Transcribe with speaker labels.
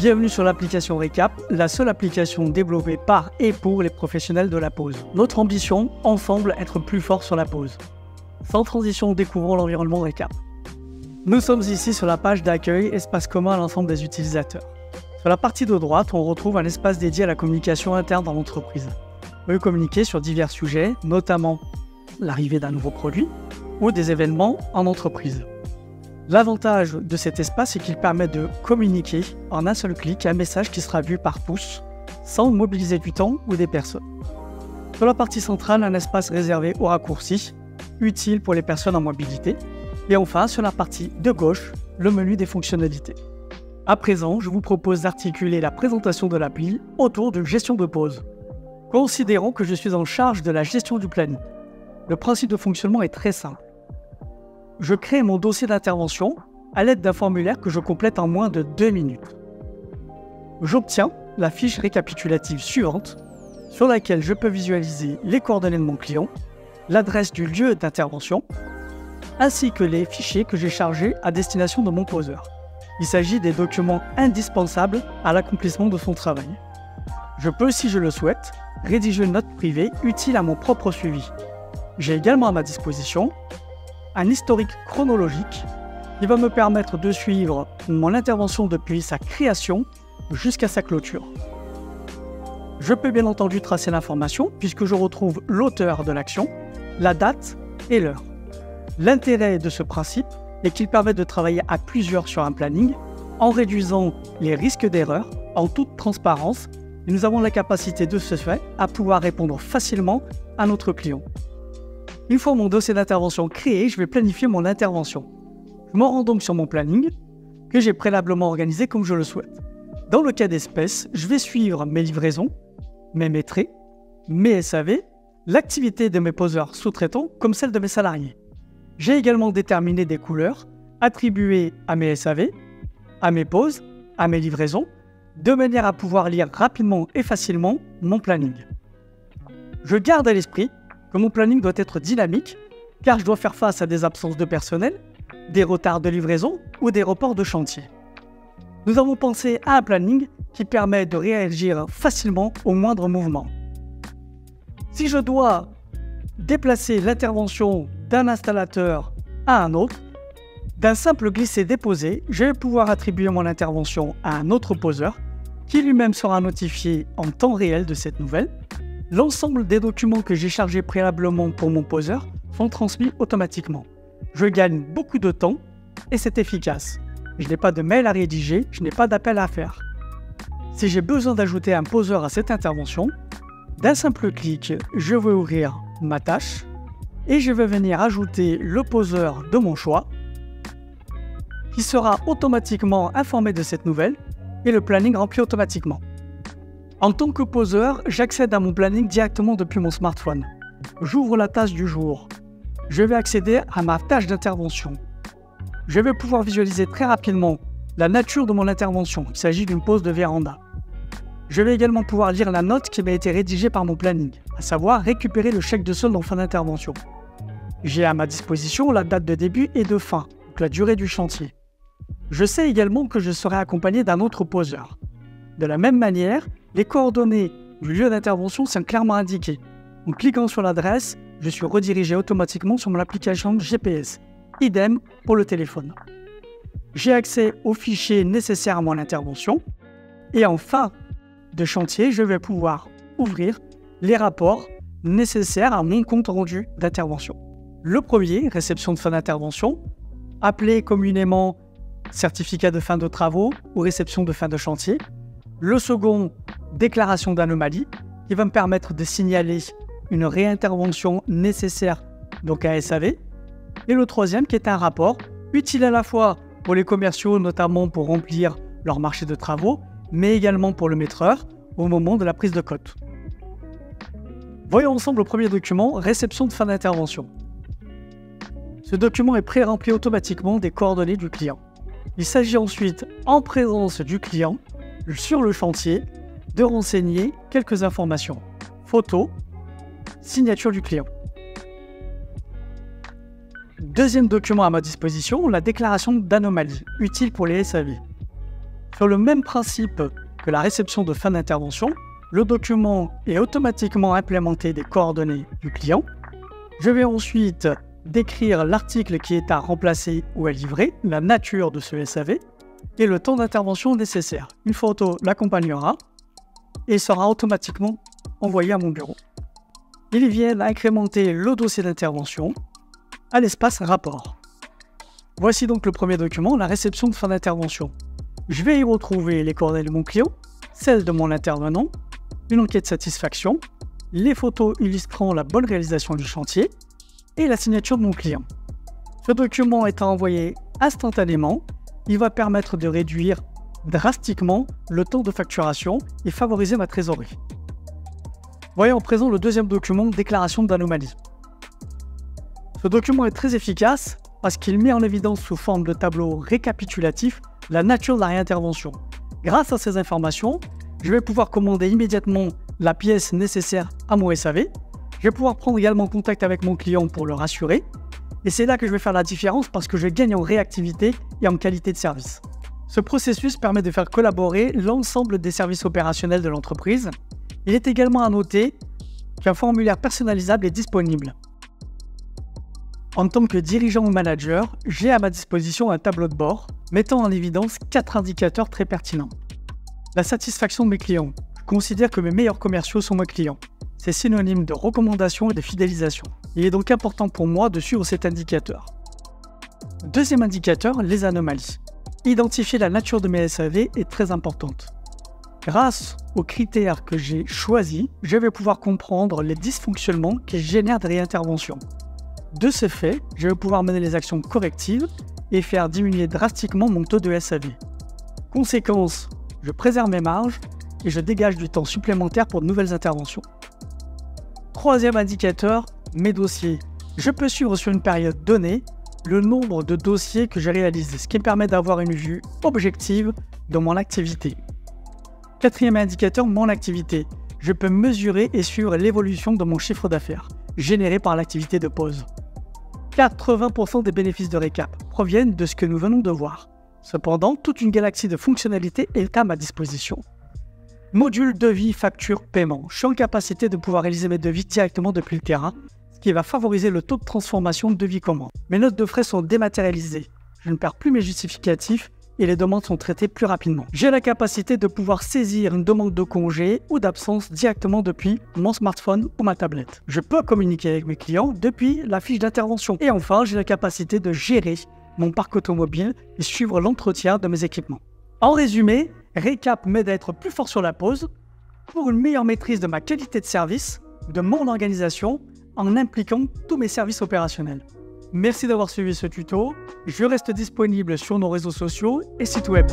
Speaker 1: Bienvenue sur l'application Récap, la seule application développée par et pour les professionnels de la pause. Notre ambition, ensemble, être plus fort sur la pause. Sans transition, découvrons l'environnement Récap. Nous sommes ici sur la page d'accueil, espace commun à l'ensemble des utilisateurs. Sur la partie de droite, on retrouve un espace dédié à la communication interne dans l'entreprise. On peut communiquer sur divers sujets, notamment l'arrivée d'un nouveau produit ou des événements en entreprise. L'avantage de cet espace, c'est qu'il permet de communiquer en un seul clic un message qui sera vu par tous, sans mobiliser du temps ou des personnes. Sur la partie centrale, un espace réservé aux raccourcis, utile pour les personnes en mobilité. Et enfin, sur la partie de gauche, le menu des fonctionnalités. À présent, je vous propose d'articuler la présentation de l'appli autour de gestion de pause. Considérons que je suis en charge de la gestion du planning. Le principe de fonctionnement est très simple. Je crée mon dossier d'intervention à l'aide d'un formulaire que je complète en moins de 2 minutes. J'obtiens la fiche récapitulative suivante sur laquelle je peux visualiser les coordonnées de mon client, l'adresse du lieu d'intervention, ainsi que les fichiers que j'ai chargés à destination de mon poseur. Il s'agit des documents indispensables à l'accomplissement de son travail. Je peux, si je le souhaite, rédiger une note privée utile à mon propre suivi. J'ai également à ma disposition un historique chronologique qui va me permettre de suivre mon intervention depuis sa création jusqu'à sa clôture. Je peux bien entendu tracer l'information puisque je retrouve l'auteur de l'action, la date et l'heure. L'intérêt de ce principe est qu'il permet de travailler à plusieurs sur un planning en réduisant les risques d'erreur en toute transparence et nous avons la capacité de ce fait à pouvoir répondre facilement à notre client. Une fois mon dossier d'intervention créé, je vais planifier mon intervention. Je me rends donc sur mon planning, que j'ai préalablement organisé comme je le souhaite. Dans le cas d'espèce, je vais suivre mes livraisons, mes maîtres, mes SAV, l'activité de mes poseurs sous-traitants comme celle de mes salariés. J'ai également déterminé des couleurs attribuées à mes SAV, à mes pauses, à mes livraisons, de manière à pouvoir lire rapidement et facilement mon planning. Je garde à l'esprit que mon planning doit être dynamique, car je dois faire face à des absences de personnel, des retards de livraison ou des reports de chantier. Nous avons pensé à un planning qui permet de réagir facilement au moindre mouvement. Si je dois déplacer l'intervention d'un installateur à un autre, d'un simple glisser-déposer, je vais pouvoir attribuer mon intervention à un autre poseur qui lui-même sera notifié en temps réel de cette nouvelle. L'ensemble des documents que j'ai chargés préalablement pour mon poseur sont transmis automatiquement. Je gagne beaucoup de temps et c'est efficace. Je n'ai pas de mail à rédiger, je n'ai pas d'appel à faire. Si j'ai besoin d'ajouter un poseur à cette intervention, d'un simple clic, je vais ouvrir ma tâche et je vais venir ajouter le poseur de mon choix qui sera automatiquement informé de cette nouvelle et le planning rempli automatiquement. En tant que poseur, j'accède à mon planning directement depuis mon smartphone. J'ouvre la tâche du jour. Je vais accéder à ma tâche d'intervention. Je vais pouvoir visualiser très rapidement la nature de mon intervention. Il s'agit d'une pause de véranda. Je vais également pouvoir lire la note qui m'a été rédigée par mon planning, à savoir récupérer le chèque de solde en fin d'intervention. J'ai à ma disposition la date de début et de fin, donc la durée du chantier. Je sais également que je serai accompagné d'un autre poseur. De la même manière, les coordonnées du lieu d'intervention sont clairement indiquées. En cliquant sur l'adresse, je suis redirigé automatiquement sur mon application GPS. Idem pour le téléphone. J'ai accès aux fichiers nécessaires à mon intervention. Et en fin de chantier, je vais pouvoir ouvrir les rapports nécessaires à mon compte rendu d'intervention. Le premier, réception de fin d'intervention, appelé communément certificat de fin de travaux ou réception de fin de chantier. Le second, déclaration d'anomalie, qui va me permettre de signaler une réintervention nécessaire, donc un SAV. Et le troisième, qui est un rapport, utile à la fois pour les commerciaux, notamment pour remplir leur marché de travaux, mais également pour le maîtreur au moment de la prise de cote. Voyons ensemble le premier document, réception de fin d'intervention. Ce document est pré-rempli automatiquement des coordonnées du client. Il s'agit ensuite, en présence du client, sur le chantier, de renseigner quelques informations. Photo, signature du client. Deuxième document à ma disposition, la déclaration d'anomalie, utile pour les SAV. Sur le même principe que la réception de fin d'intervention, le document est automatiquement implémenté des coordonnées du client. Je vais ensuite décrire l'article qui est à remplacer ou à livrer, la nature de ce SAV et le temps d'intervention nécessaire. Une photo l'accompagnera et sera automatiquement envoyée à mon bureau. Ils viennent incrémenter le dossier d'intervention à l'espace rapport. Voici donc le premier document, la réception de fin d'intervention. Je vais y retrouver les coordonnées de mon client, celles de mon intervenant, une enquête de satisfaction, les photos illustrant la bonne réalisation du chantier et la signature de mon client. Ce document étant envoyé instantanément, il va permettre de réduire drastiquement le temps de facturation et favoriser ma trésorerie. Voyons en présent le deuxième document, déclaration d'anomalie. Ce document est très efficace parce qu'il met en évidence sous forme de tableau récapitulatif la nature de la réintervention. Grâce à ces informations, je vais pouvoir commander immédiatement la pièce nécessaire à mon SAV. Je vais pouvoir prendre également contact avec mon client pour le rassurer. Et c'est là que je vais faire la différence parce que je gagne en réactivité et en qualité de service. Ce processus permet de faire collaborer l'ensemble des services opérationnels de l'entreprise. Il est également à noter qu'un formulaire personnalisable est disponible. En tant que dirigeant ou manager, j'ai à ma disposition un tableau de bord mettant en évidence 4 indicateurs très pertinents. La satisfaction de mes clients. Je considère que mes meilleurs commerciaux sont mes clients. C'est synonyme de recommandation et de fidélisation. Il est donc important pour moi de suivre cet indicateur. Deuxième indicateur, les anomalies. Identifier la nature de mes SAV est très importante. Grâce aux critères que j'ai choisis, je vais pouvoir comprendre les dysfonctionnements qui génèrent des réinterventions. De ce fait, je vais pouvoir mener les actions correctives et faire diminuer drastiquement mon taux de SAV. Conséquence, je préserve mes marges et je dégage du temps supplémentaire pour de nouvelles interventions. Troisième indicateur, mes dossiers. Je peux suivre sur une période donnée le nombre de dossiers que j'ai réalisés, ce qui me permet d'avoir une vue objective de mon activité. Quatrième indicateur, mon activité. Je peux mesurer et suivre l'évolution de mon chiffre d'affaires, généré par l'activité de pause. 80% des bénéfices de Récap proviennent de ce que nous venons de voir. Cependant, toute une galaxie de fonctionnalités est à ma disposition. Module devis, facture, paiement. Je suis en capacité de pouvoir réaliser mes devis directement depuis le terrain, ce qui va favoriser le taux de transformation de devis-commande. Mes notes de frais sont dématérialisées. Je ne perds plus mes justificatifs et les demandes sont traitées plus rapidement. J'ai la capacité de pouvoir saisir une demande de congé ou d'absence directement depuis mon smartphone ou ma tablette. Je peux communiquer avec mes clients depuis la fiche d'intervention. Et enfin, j'ai la capacité de gérer mon parc automobile et suivre l'entretien de mes équipements. En résumé, Récap m'aide à être plus fort sur la pause pour une meilleure maîtrise de ma qualité de service, de mon organisation, en impliquant tous mes services opérationnels. Merci d'avoir suivi ce tuto. Je reste disponible sur nos réseaux sociaux et site web.